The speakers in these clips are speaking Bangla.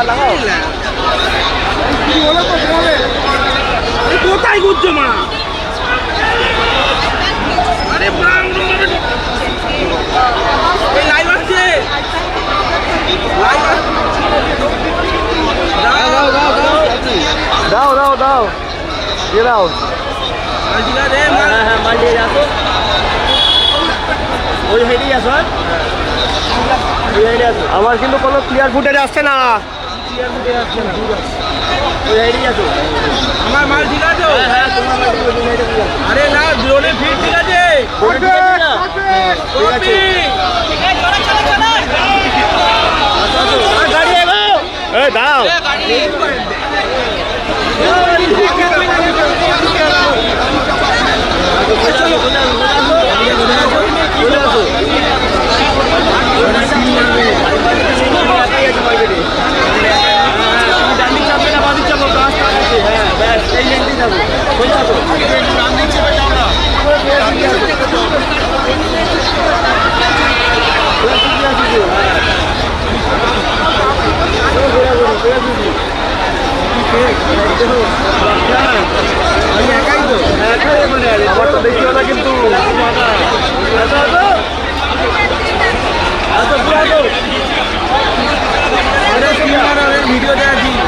লাগাও কি হলো তো বলে কোথায় ঘুরছো মা আরে এই লাইভ আসছে দাও দাও দাও দিয়ে দাও হ্যাঁ মাল দিয়ে আসো ওই হেডেই আসো আমার কিন্তু কোনো ক্লিয়ার ফুটেজ আসছে না আমার মাল ঠিক আছে আরে না ড্রোনে ফিট ঠিক আছে গাড়ি এগো দাও আমার তো দেখিও না কিন্তু ভিডিওতে আছি না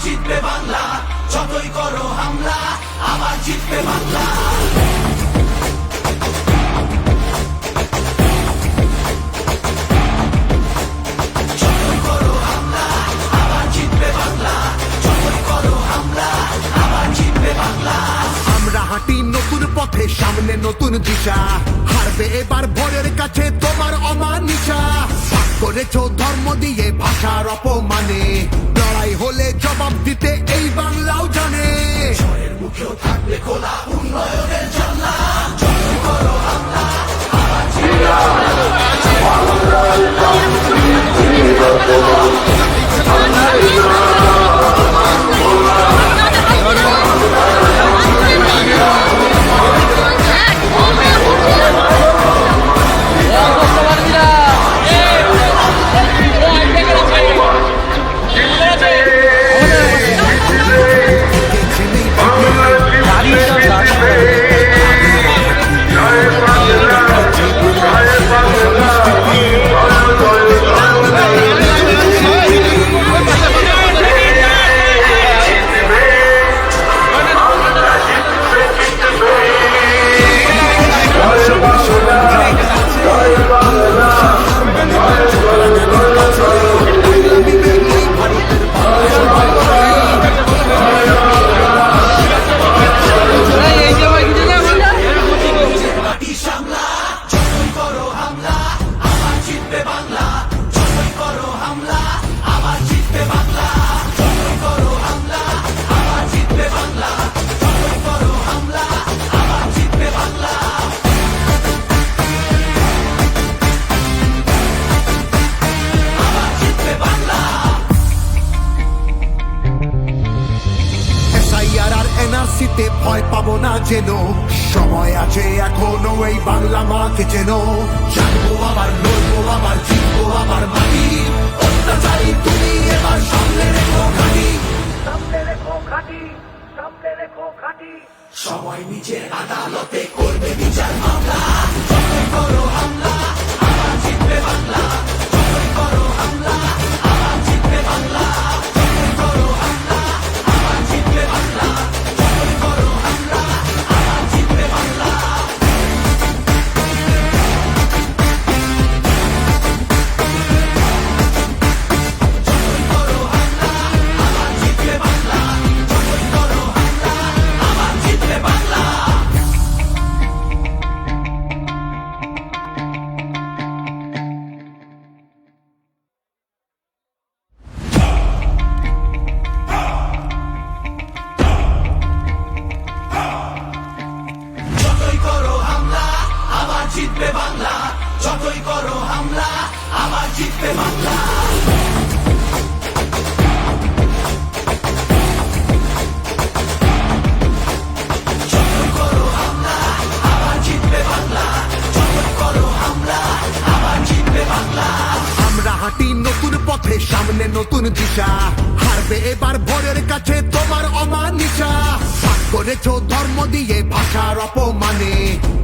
জিতবে বাংলা, যতই করো হামলা আবার জিতবে বাংলা। হাঁটি নতুন পথে, সামনে নতুন দিশা, হারবে এবার ভোরের কাছে তোমার অমানিসা। ভাগ করেছো ধর্ম দিয়ে ভাষার অপমানে, লড়াই হলে জবাব দিতে এই বাংলাও জানে। ঝড়ের মুখেও থাকবে খোলা উন্নয়নের জানলা, যতই করো হামলা আবার জিতবে NRC-তে ভয় পাবো না যেন, সময় আছে এখনো এই বাংলা মাকে যেন। জানবো আবার, লড়বো আবার, জিতবো আবার মাটি, অত্যাচারী তুমি এবার সামনে রেখো ঘাঁটি, সামনে রেখো ঘাঁটি, সামনে রেখো ঘাঁটি। সময় নিজের আদালতে করবে বিচার মামলা, যতই করো হামলা আবার জিতবে বাংলা, যতই করো হামলা আবার জিতবে বাংলা, যতই করো হামলা আবার জিতবে বাংলা, যতই করো হামলা আবার জিতবে বাংলা। জিতবে বাংলা, যতই করো হামলা আবার জিতবে বাংলা। যতই করো হামলা আবার জিতবে বাংলা, যতই করো হামলা আবার জিতবে বাংলা। আমরা হাঁটি নতুন পথে, সামনে নতুন দিশা, হারবে এবার ভোরের কাছে তোমার অমানিসা। ভাগ করেছো ধর্ম দিয়ে ভাষার অপমানে,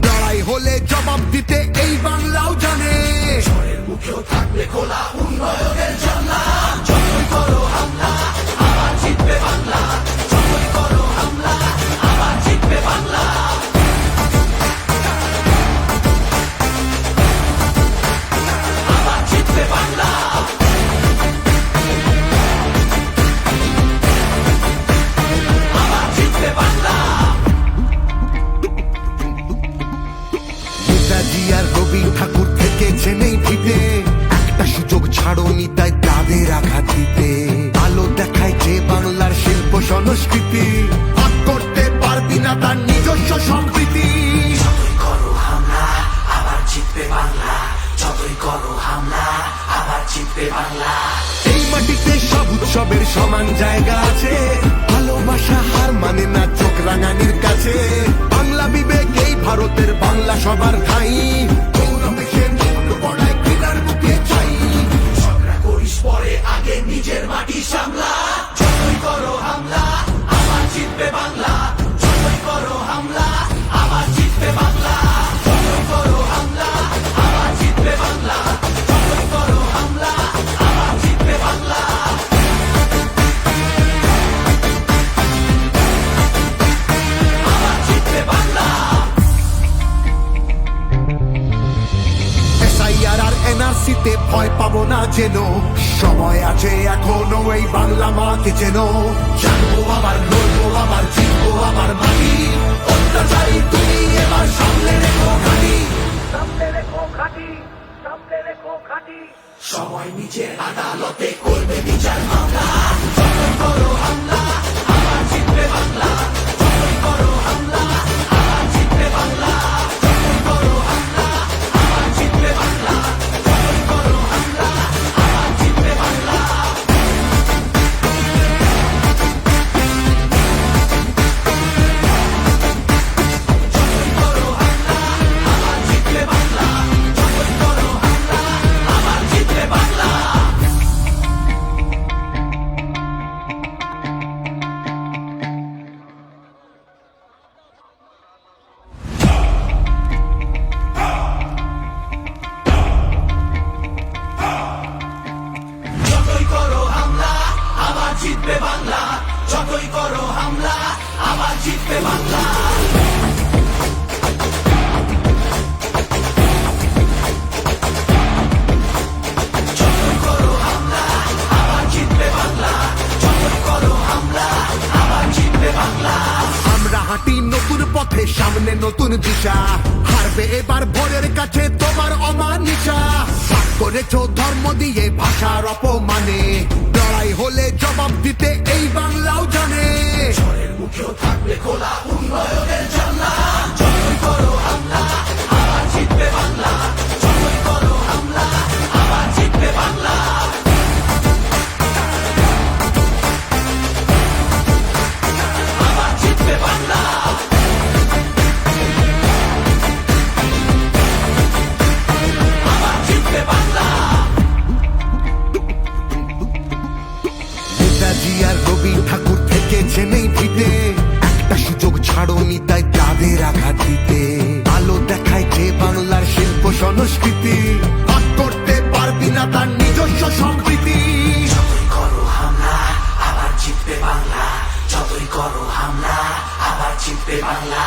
লড়াই হলে জবাব দিতে এই বাংলাও জানে। ঝড়ের মুখেও থাকবে খোলা উন্নয়নের জানলা, যতই করো হামলা আবার জিতবে বাংলা, যতই করো হামলা আবার জিতবে বাংলা। আবার জিতবে বাংলা। আবার জিতবে বাংলা। নেতাজি আর রবি ঠাকুর থেকেছে নেই ভিটে, একটা সুযোগ ছাড়োনি তাই তাদের আঘাত দিতে। আলো দেখায় যে বাংলার শিল্প সংস্কৃতি, ভাগ করতে পারবি না তার নিজস্ব সম্প্রীতি। যতই করো হামলা আবার জিতবে বাংলা, যতই করো হামলা আবার জিতবে বাংলা। এই মাটিতে সব উৎসবের সমান জায়গা আছে, ভালোবাসা হার মানে না চোখ রাঙানির কাছে। বাংলা বিবেক এই ভারতের, বাংলা সবার ঠাই, গৌরবেশের মুকুট পড়ায় ঘৃণার বুকে চাই। ঝগড়া করিস পরে, আগে নিজের মাটি সামলা। যতই করো হামলা আবার জিতবে বাংলা, যতই করো হামলা আবার জিতবে বাংলা, যতই করো হামলা আবার জিতবে বাংলা, যতই করো হামলা আবার জিতবে বাংলা। আবার জিতবে বাংলা। SIR আর NRC-তে ভয় পাবো না যেন, সময় আছে এখনো এই বাংলা মাকে যেন। জানবো আবার, লড়বো আবার, জিতবো আবার মাটি, অত্যাচার নতুন পথে সামনে নতুন দিশা, হারবে এবার ভোরের কাছে তোমার অমানিসা। ভাগ করেছো ধর্ম দিয়ে ভাষার অপমানে, লড়াই হলে জবাব দিতে এই বাংলাও জানে। ঝড়ের মুখেও থাকবে খোলা উন্নয়নের জানলা, যতই করো হামলা আবার জিতবে বাংলা, যতই করো হামলা আবার জিতবে বাংলা। আবার জিতবে বাংলা। আবার জিতবে বাংলা। নেতাজি আর রবি ঠাকুর থেকেছেন এই ভিটে, একটা সুযোগ ছাড়োনি তাই তাদের আঘাত দিতে। আলো দেখায় যে বাংলার শিল্প সংস্কৃতি, ভাগ করতে পারবি না তার নিজস্ব সম্প্রীতি। যতই করো হামলা আবার জিতবে বাংলা, যতই করো হামলা আবার জিতবে বাংলা।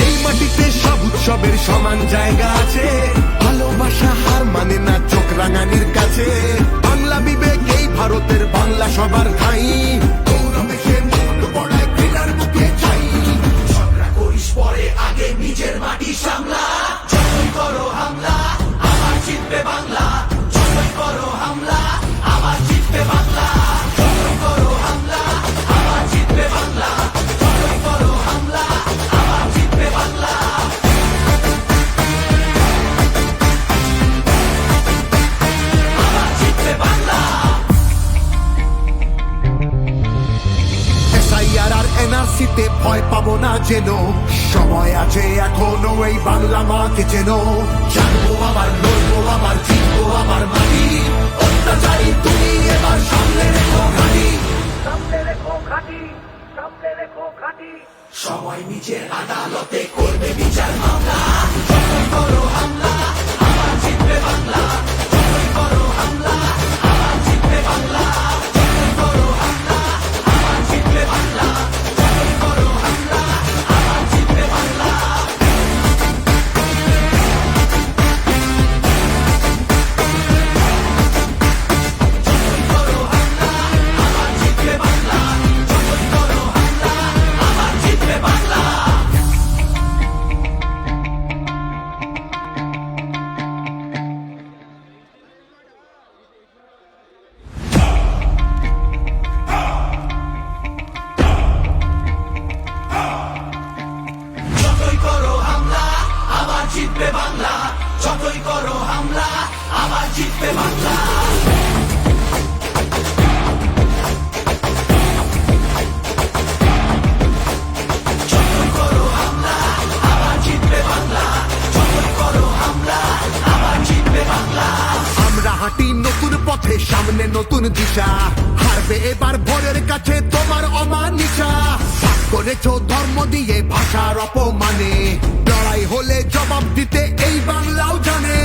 এই মাটিতে সব উৎসবের সমান জায়গা আছে, ভালোবাসা হার মানে না চোখ রাঙানির কাছে। বাংলা বিবেক এই ভারতের বাংলা সবার ঠাই, গৌরবে সে মুখ পড়ায় ঘৃণার মুখে চাই। ঝগড়া করিস পরে আগে নিজের মাটি সামলা, যতই করো হামলা আবার জিতবে বাংলা, যতই করো হামলা আবার জিতবে বাংলা, যতই করো হামলা আবার জিতবে বাংলা, যতই করো হামলা আবার জিতবে বাংলা। আবার জিতবে বাংলা। এসআইআর আর এনআরসিতে ভয় পাবো না যেন, সময় আছে এখনো এই বাংলা মাকে যেন। জানবো আবার লড়বো আবার জিতবো আবার মাটি, অত্যাচারী তুমি এবার সামনে রেখো ঘাটি, সামনে রেখো ঘাটি, সামনে রেখো ঘাটি। সময় নিজের আদালতে করবে বিচার মামলা, যতই করো হামলা আবার জিতবে বাংলা, যতই করো হামলা আবার জিতবে বাংলা, যতই করো হামলা আবার জিতবে বাংলা, যতই করো হামলা আবার জিতবে বাংলা। যতই করো হামলা আবার জিতবে বাংলা, যতই করো হামলা আবার জিতবে বাংলা। যতই করো হামলা আবার জিতবে বাংলা, যতই করো হামলা আবার জিতবে বাংলা। যতই করো হামলা আবার জিতবে বাংলা, যতই করো হামলা আবার জিতবে বাংলা। আমরা হাঁটি নতুন পথে সামনে নতুন দিশা, হারবে এবার ভোরের কাছে তোমার অমানিসা। ভাগ করেছো ধর্ম দিয়ে ভাষার অপমানে, লড়াই হলে জবাব দিতে এই বাংলাও জানে।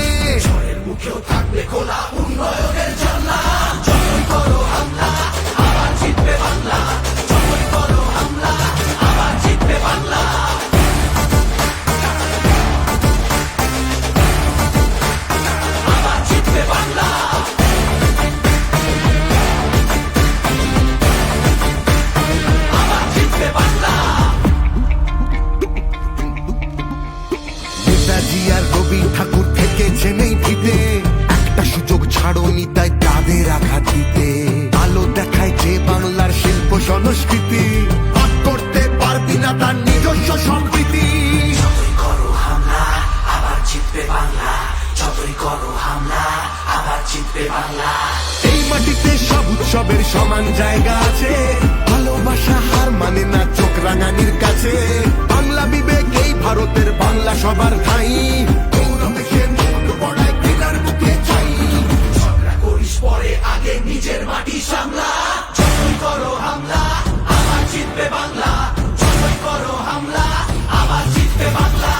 ঝড়ের মুখেও থাকবে খোলা উন্নয়নের জানলা, যতই করো হামলা আবার জিতবে বাংলা, যতই করো হামলা আবার জিতবে বাংলা। আবার জিতবে বাংলা। আবার জিতবে বাংলা। নেতাজি আর রবি ঠাকুর থেকেছেন এই ভিটে, একটা সুযোগ ছাড়োনি তাই তাদের আঘাত দিতে। আলো দেখায় যে বাংলার শিল্প সংস্কৃতি, ভাগ করতে পারবি না তার নিজস্ব সম্প্রীতি। যতই করো হামলা আবার জিতবে বাংলা, যতই করো হামলা আবার জিতবে বাংলা। এই মাটিতে সব উৎসবের সমান জায়গা আছে, ভালোবাসা হার মানে না চোখ রাঙানির কাছে। বাংলা বিবেক এই ভারতের বাংলা সবার ঠাই, গৌরবে সে মুখ পড়ায় ঘৃণার মুখে চাই। ঝগড়া করিস পরে আগে নিজের মাটি সামলা, যতই করো হামলা আবার জিতবে বাংলা, যতই করো হামলা আবার জিতবে বাংলা,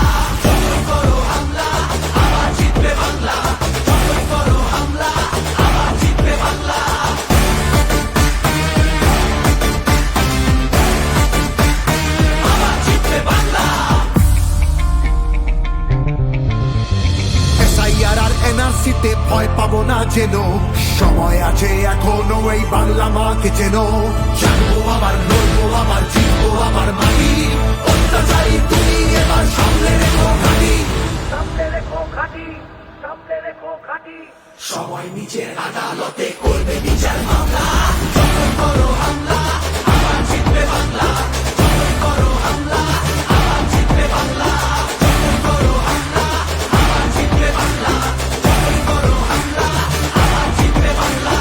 যতই করো হামলা আবার জিতবে বাংলা, যতই করো হামলা আবার জিতবে বাংলা। আবার জিতবে বাংলা। ভয় পাবো না যেন, সময় আছে এখনো এই বাংলা মাকে যেন। জানবো আবার, লড়বো আবার, জিতবো আবার মাটি, অত্যাচারী তুমি এবার সামনে রেখো ঘাঁটি, সামনে রেখো ঘাঁটি, সামনে রেখো ঘাঁটি। সময় নিজের আদালতে করবে বিচার মামলা, যতই করো হামলা আবার জিতবে বাংলা, যতই করো হামলা আবার জিতবে বাংলা, যতই করো হামলা আবার জিতবে বাংলা, যতই করো হামলা আবার জিতবে বাংলা।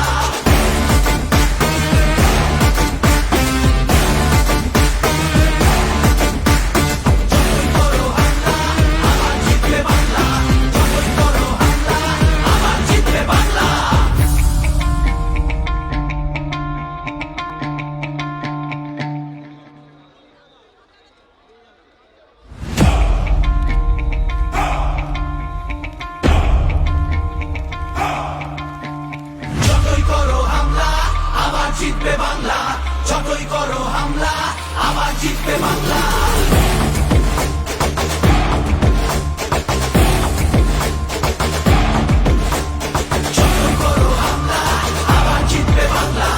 যতই করো হামলা আবার জিতবে বাংলা, যতই করো হামলা আবার জিতবে বাংলা। যতই করো হামলা আবার জিতবে বাংলা,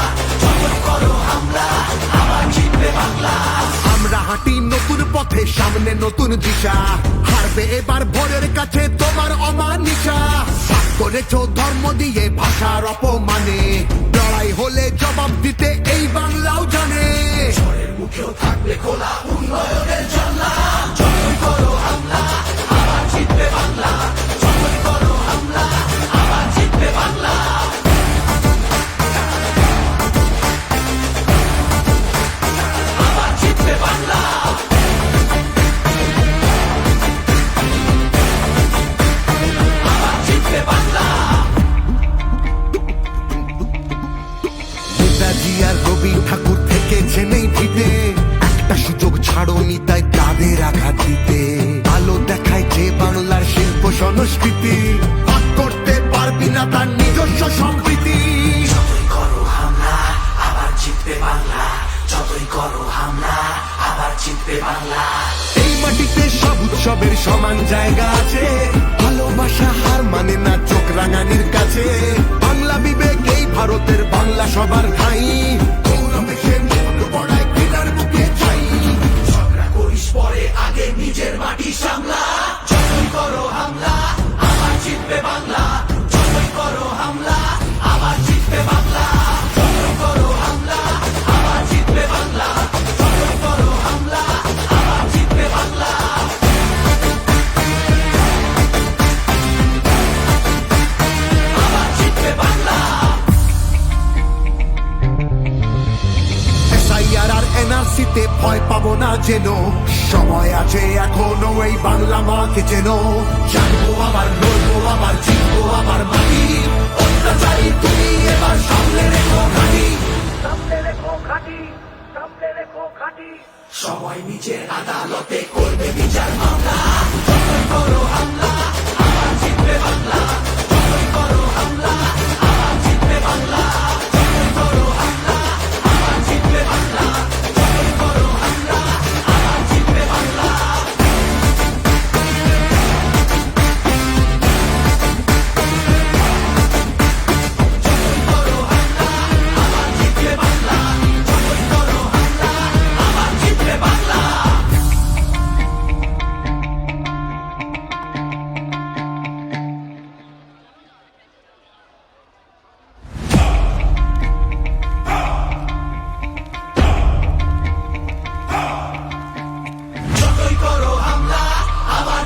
যতই করো হামলা আবার জিতবে বাংলা। আমরা হাঁটি নতুন পথে, সামনে নতুন দিশা, হারবে এবার ভোরের কাছে তোমার অমানিসা। ভাগ করেছো ধর্ম দিয়ে ভাষার অপমানে, লড়াই হলে জবাব দিতে এই বাংলাও জানে। ঝড়ের মুখেও থাকবে খোলা উন্নয়নের জানলা, যতই করো হামলা আবার জিতবে বাংলা, যতই করো হামলা আবার জিতবে বাংলা। আবার জিতবে বাংলা। আবার জিতবে বাংলা। নেতাজি আর রবি ঠাকুর থেকেছেন এই ভিতে, একটা সুযোগ ছাড়োনি তাই তাদের আঘাত দিতে। আলো দেখায় যে বাংলার শিল্প সংস্কৃতি, ভাগ করতে পারবি না তার নিজস্ব সম্প্রীতি। যতই করো হামলা আবার জিতবে বাংলা, যতই করো হামলা আবার জিতবে বাংলা। এই মাটিতে সব উৎসবের সমান জায়গা আছে, ভালোবাসা হার মানে না চোখ রাঙানির কাছে। বাংলা বিবেক এই ভারতের, বাংলা সবার ঠাই, গৌরবে সে মন বড়ায় ঘৃণার বুকে ছাই। ঝগড়া করিস পরে, আগে নিজের মাটি সামলা, যতই করো হামলা আবার জিতবে বাংলা, যতই করো হামলা আবার জিতবে বাংলা, যতই করো হামলা আবার জিতবে বাংলা, যতই করো হামলা আবার জিতবে বাংলা। আবার জিতবে বাংলা। SIR আর NRC তে ভয় পাবো না যেন, সময় আছে এখনো এই বাংলা মাকে যেন। জানবো আবার, লড়বো আবার, জিতবো আবার মাটি, অত্যাচারী তুমি এবার সামনে রেখো ঘাঁটি, সামনে রেখো ঘাঁটি, সামনে রেখো ঘাঁটি। সময় নিজের আদালতে করবে বিচার মামলা, যতই করো হামলা আবার জিতবে বাংলা, যতই করো হামলা আবার জিতবে বাংলা, যতই করো হামলা আবার জিতবে বাংলা, যতই করো হামলা আবার জিতবে বাংলা।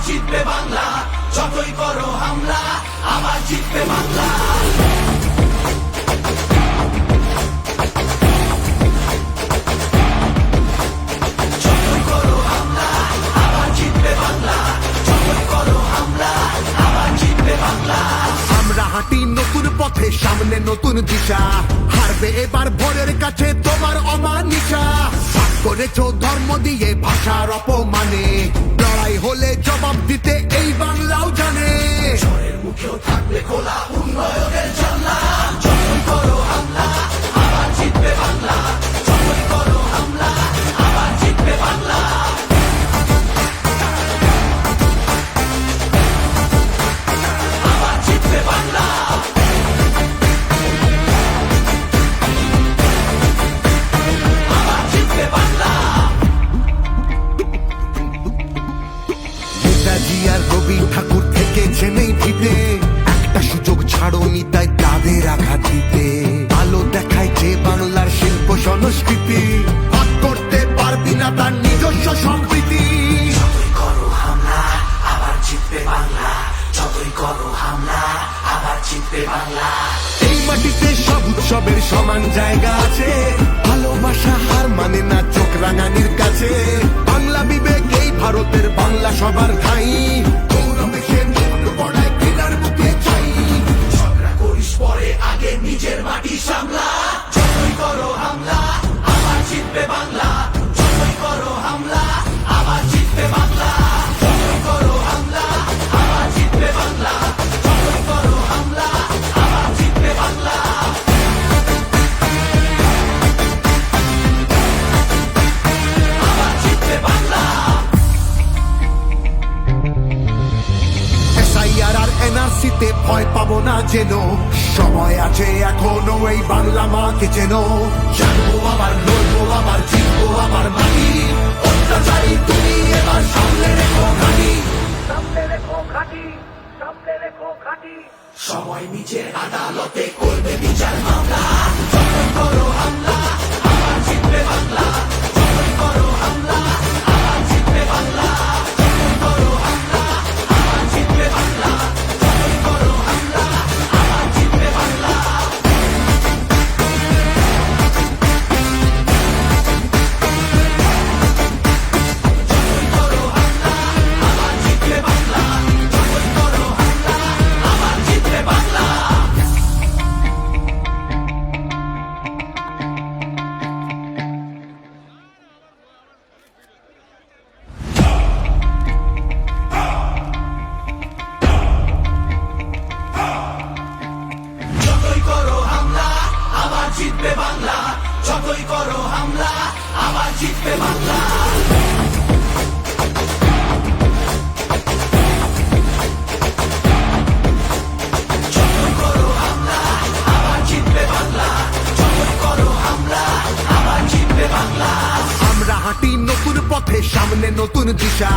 জিতবে বাংলা, যতই করো হামলা আবার জিতবে বাংলা। যতই করো হামলা আবার জিতবে বাংলা, যতই করো হামলা আবার জিতবে বাংলা। আমরা হাঁটি নতুন পথে, সামনে নতুন দিশা, হারবে এবার ভোরের কাছে তোমার অমানিসা। ভাগ করেছো ধর্ম দিয়ে ভাষার অপমানে, লড়াই হলে জবাব দিতে এই বাংলাও জানে। ঝড়ের মুখেও থাকবে খোলা উন্নয়নের জানলা, যতই করো হামলা আবার জিতবে বাংলা, যতই করো হামলা আবার জিতবে বাংলা। আবার জিতবে বাংলা। ছাড়নি তাই তাদের আঘাত দিতে আলো দেখায় যে বাংলার শিল্প সংস্কৃতি ভাগ করতে পারবি না তার নিজস্ব সম্প্রীতি যতই করো হামলা আবার জিতবে বাংলা, যতই করো হামলা আবার জিতবে বাংলা। এই মাটিতে সব উৎসবের সমান জায়গা আছে, ভালোবাসা হার মানে না চোখ রাঙানির কাছে। বাংলা বিবেক এই ভারতের, বাংলা সবার ঠাই, গৌরবে সে মুখ পড়ায় ঘৃণার মুখে চাই। ঝগড়া করিস পরে, আগে নিজের মাটি সামলা। যতই করো হামলা আবার জিতবে বাংলা, যতই করো হামলা আবার জিতবে বাংলা, যতই করো হামলা আবার জিতবে বাংলা, যতই করো হামলা আবার জিতবে বাংলা। আবার জিতবে বাংলা। SIR আর NRC তে ভয় পাবো না যেন, সময় আছে এখনো এই বাংলা মাকে যেন। জানবো আবার, লড়বো আবার, জিতবো আবার মাটি। অত্যাচারী তুমি এবার সামনে রেখো ঘাঁটি, সামনে রেখো ঘাঁটি, সামনে রেখো ঘাঁটি। সময় নিজের আদালতে করবে বিচার মামলা। যতই করো হামলা আবার জিতবে বাংলা, যতই করো হামলা আবার জিতবে বাংলা, যতই করো হামলা আবার জিতবে বাংলা, যতই করো হামলা আবার জিতবে বাংলা। যতই করো হামলা আবার জিতবে বাংলা, যতই করো হামলা আবার জিতবে বাংলা। যতই করো হামলা আবার জিতবে বাংলা, যতই করো হামলা আবার জিতবে বাংলা। যতই করো হামলা আবার জিতবে বাংলা, যতই করো হামলা আবার জিতবে বাংলা। আমরা হাঁটি নতুন পথে, সামনে নতুন দিশা,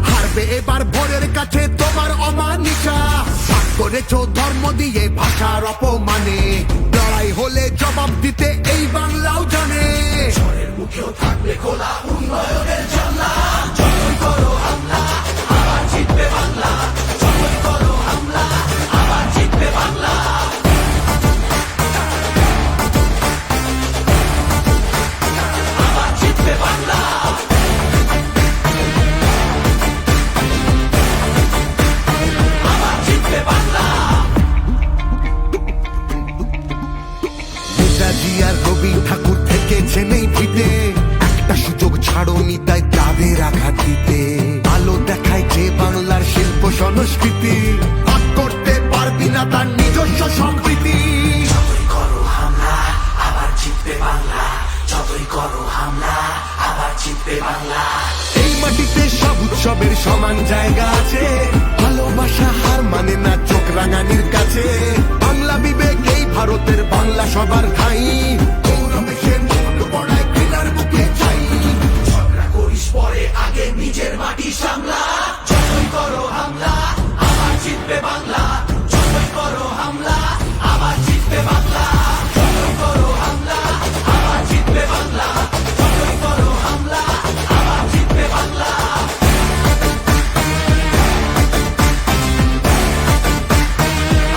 হারবে এবার ভোরের কাছে তোমার অমানিসা। ভাগ করেছো ধর্ম দিয়ে ভাষার অপমানে, লড়াই হলে জবাব দিতে এই বাংলাও জানে। ঝড়ের মুখেও থাকবে খোলা উন্নয়নের জানলা। যতই করো হামলা আবার জিতবে বাংলা, যতই করো হামলা আবার জিতবে বাংলা। আবার জিতবে বাংলা। আবার জিতবে বাংলা। নেতাজি আর রবি ঠাকুর থেকেছেন এই ভিটে, একটা সুযোগ ছাড়নি তাই তাদের আঘাত দিতে আলো দেখায় যে বাংলার শিল্প সংস্কৃতি ভাগ করতে পারবি না তার নিজস্ব সম্প্রীতি। যতই করো হামলা আবার জিতবে বাংলা, যতই করো হামলা আবার জিতবে বাংলা। এই মাটিতে সব উৎসবের সমান জায়গা আছে, ভালোবাসা হার মানে না চোখ রাঙানির কাছে। বাংলা বিবেক এই ভারতের, বাংলা সবার ঠাই, গৌরবে সে মুখ পড়ায় ঘৃণার মুখে চাই। ঝগড়া করিস পরে, আগে নিজের মাটি সামলা। যতই করো হামলা আবার জিতবে বাংলা, যতই করো হামলা আবার জিতবে বাংলা, যতই করো হামলা আবার জিতবে বাংলা, যতই করো হামলা আবার জিতবে বাংলা।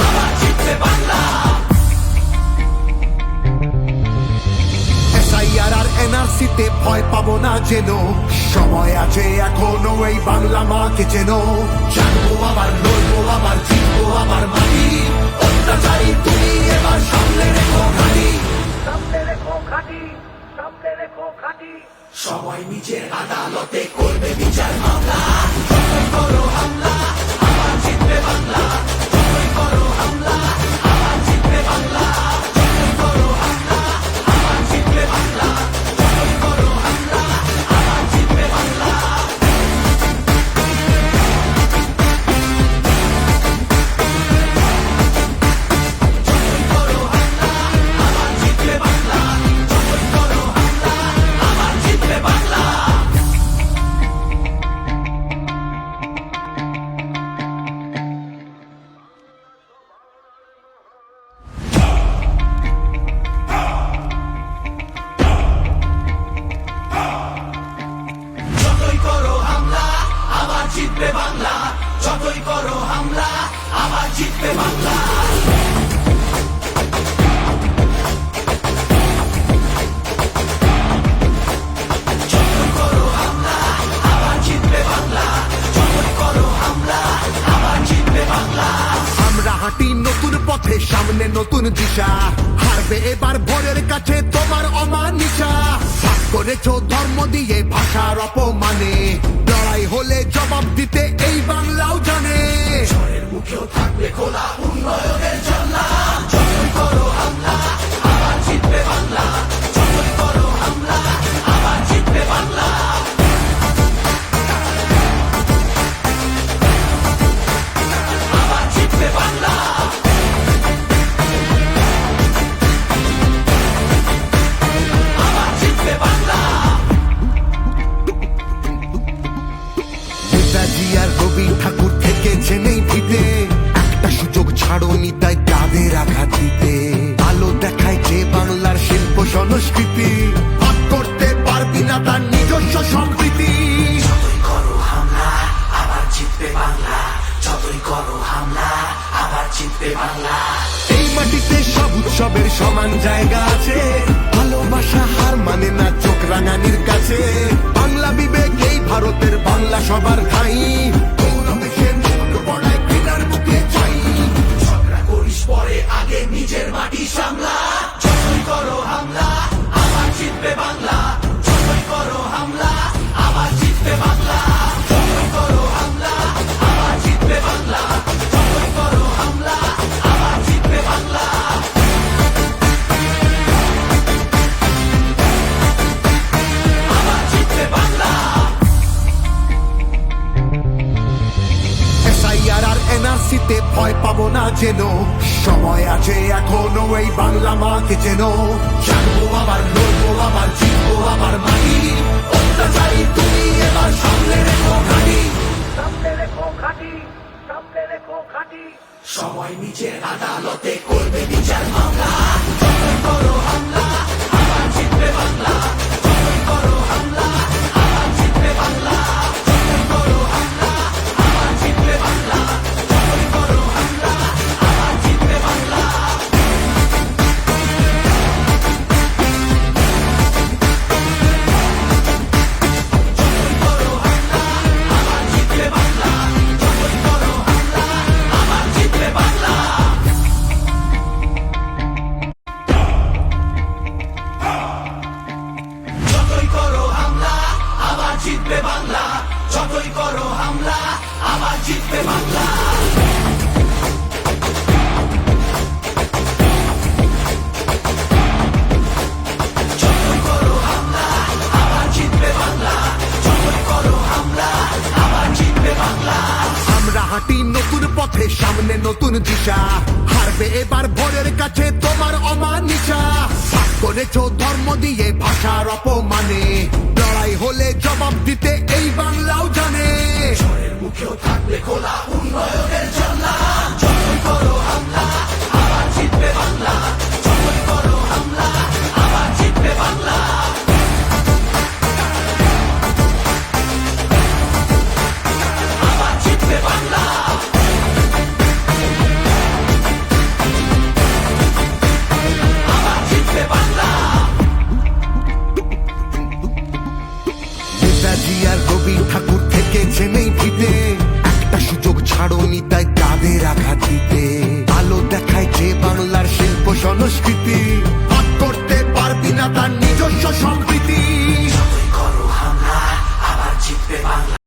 আবার জিতবে বাংলা। SIR আর NRC তে ভয় পাবো না যেন, সময় আছে এখনো এই বাংলা মাকে যেন। জানবো আবার, লড়বো আবার, জিতবো আবার মাটি। অত্যাচারী তুমি এবার সামনে রেখো ঘাঁটি, সামনে রেখো ঘাঁটি, সামনে রেখো ঘাঁটি। সময় নিজের আদালতে করবে বিচার মামলা। যতই করো হামলা আবার জিতবে বাংলা, যতই করো হামলা আবার জিতবে বাংলা, যতই করো হামলা আবার জিতবে বাংলা, যতই করো হামলা আবার জিতবে বাংলা। যতই করো হামলা আবার জিতবে বাংলা, যতই করো হামলা আবার জিতবে বাংলা। জিতবে বাংলা, যতই করো হামলা আবার জিতবে বাংলা। যতই করো হামলা আবার জিতবে বাংলা, যতই করো হামলা আবার জিতবে বাংলা। আমরা হাঁটি নতুন পথে, সামনে নতুন দিশা, হারবে এবার ভোরের কাছে তোমার অমানিসা। ভাগ করেছো ধর্ম দিয়ে ভাষার অপমানে, লড়াই হলে জবাব দিতে এই বাংলাও জানে। ঝড়ের মুখেও থাকবে খোলা উন্নয়নের জানলা, যতই করো হামলা আবার জিতবে বাংলা, যতই করো হামলা আবার জিতবে বাংলা। আবার জিতবে বাংলা। আবার জিতবে বাংলা। নেতাজি আর রবি ঠাকুর থেকেছে নেই ভিতে, একটা সুযোগ ছাড়োনি তাই তাদের আঘাত দিতে। আলো দেখায় যে বাংলার শিল্প সংস্কৃতি, ভাগ করতে পারবি না তার নিজস্ব সম্প্রীতি। যতই করো হামলা আবার জিতবে বাংলা, যতই করো হামলা আবার জিতবে বাংলা। এই মাটিতে সব উৎসবের সমান জায়গা আছে, ভালোবাসা হার মানে না চোখ রাঙানির কাছে। বাংলা বিবেক এই ভারতের, বাংলা সবার ঠাই, গৌরবে সে মুকুট পড়ায় ঘৃণার মুখে চাই। ঝগড়া করিস পরে, আগে নিজের মাটি সামলা। যতই করো হামলা আবার জিতবে বাংলা, যতই করো হামলা আবার জিতবে বাংলা। যতই করো হামলা আবার জিতবে বাংলা, যতই করো হামলা আবার জিতবে বাংলা। আবার জিতবে বাংলা। এসআইআর আর এনআরসিতে ভয় পাবো না যেন, সময় আছে এখনো এই বাংলা মাকে যেন। জানবো আবার, লড়বো আবার, জিতবো আবার মাটি। অত্যাচারী তুমি এবার সামনে রেখো ঘাঁটি, সামনে রেখো ঘাঁটি, সামনে রেখো ঘাঁটি। সময় নিজের আদালতে করবে বিচার মামলা। যতই করো হামলা আবার জিতবে বাংলা, যতই করো হামলা আবার জিতবে বাংলা। যতই করো হামলা আবার জিতবে বাংলা, যতই করো হামলা আবার জিতবে বাংলা। যতই করো হামলা আবার জিতবে বাংলা, যতই করো হামলা আবার জিতবে বাংলা। যতই করো হামলা আবার জিতবে বাংলা, যতই করো হামলা আবার জিতবে বাংলা। যতই করো হামলা আবার জিতবে বাংলা, যতই করো হামলা আবার জিতবে বাংলা। আমরা হাঁটি নতুন পথে, সামনে নতুন দিশা, হারবে এবার ভোরের কাছে তোমার অমানিসা। ভাগ করেছো ধর্ম দিয়ে ভাষার অপমানে, লড়াই হলে জবাব দিতে এই বাংলাও জানে। ঝড়ের মুখেও থাকবে খোলা উন্নয়নের জানলা, যতই করো হামলা আবার জিতবে বাংলা, যতই করো হামলা আবার জিতবে বাংলা। আবার জিতবে বাংলা। আবার জিতবে বাংলা। নেতাজি আর রবি ঠাকুর থেকেছে নেই ভিতে, একটা সুযোগ ছাড়োনি তাই তাদের আঘাত দিতে। আলো দেখায় যে বাংলার শিল্প সংস্কৃতি, ভাগ করতে পারবি না তার নিজস্ব সম্প্রীতি।